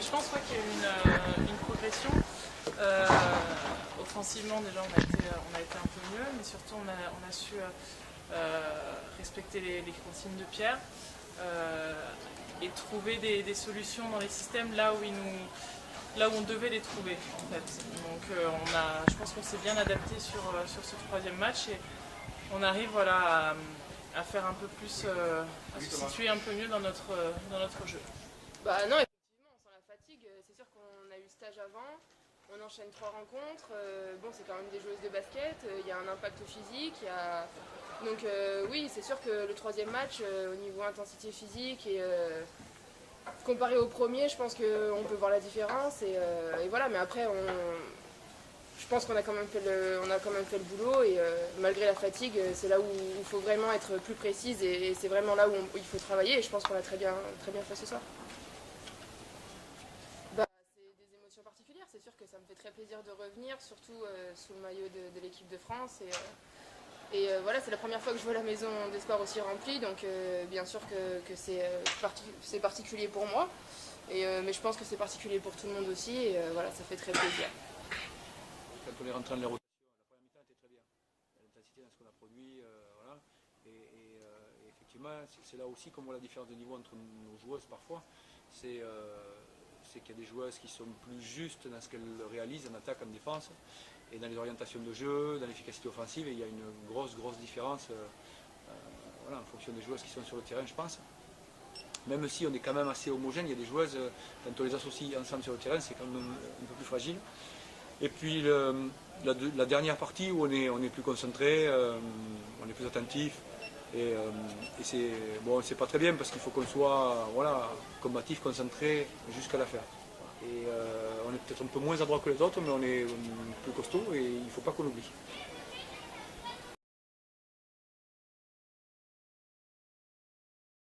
Mais je pense qu'il y a eu une progression. Offensivement, déjà, on a été un peu mieux, mais surtout, on a su respecter les consignes de Pierre et trouver des solutions dans les systèmes là où on devait les trouver, en fait. Donc, je pense qu'on s'est bien adapté sur ce troisième match et on arrive à faire un peu plus, à se situer un peu mieux dans notre jeu. Bah non, effectivement, on sent la fatigue. C'est sûr qu'on a eu le stage avant. On enchaîne 3 rencontres. Bon, c'est quand même des joueuses de basket. Il y a un impact physique. Donc oui, c'est sûr que le troisième match, au niveau intensité physique et comparé au premier, je pense qu'on peut voir la différence. Et voilà, mais après, je pense qu'on a quand même fait le boulot. Et malgré la fatigue, c'est là où il faut vraiment être plus précise. Et c'est vraiment là où il faut travailler. Et je pense qu'on a très bien fait ce soir. Des émotions particulières, c'est sûr que ça me fait très plaisir de revenir, surtout sous le maillot de l'équipe de France. Et voilà, c'est la première fois que je vois la maison des sports aussi remplie, donc bien sûr que c'est particulier pour moi. Mais je pense que c'est particulier pour tout le monde aussi, et voilà, ça fait très plaisir. Quand on est rentré dans les rotations, la première mi-temps était très bien. L'intensité dans ce qu'on a produit, voilà. Et effectivement, c'est là aussi qu'on voit la différence de niveau entre nos joueuses parfois. C'est qu'il y a des joueuses qui sont plus justes dans ce qu'elles réalisent en attaque, en défense, et dans les orientations de jeu, dans l'efficacité offensive, et il y a une grosse différence voilà, en fonction des joueuses qui sont sur le terrain, je pense. Même si on est quand même assez homogène, il y a des joueuses, quand on les associe ensemble sur le terrain, c'est quand même un peu plus fragile. Et puis la dernière partie où on est plus concentré, on est plus attentif. Et c'est pas très bien parce qu'il faut qu'on soit combatif, concentré jusqu'à la fin. Et on est peut-être un peu moins adroit que les autres, mais on est plus costaud et il ne faut pas qu'on oublie.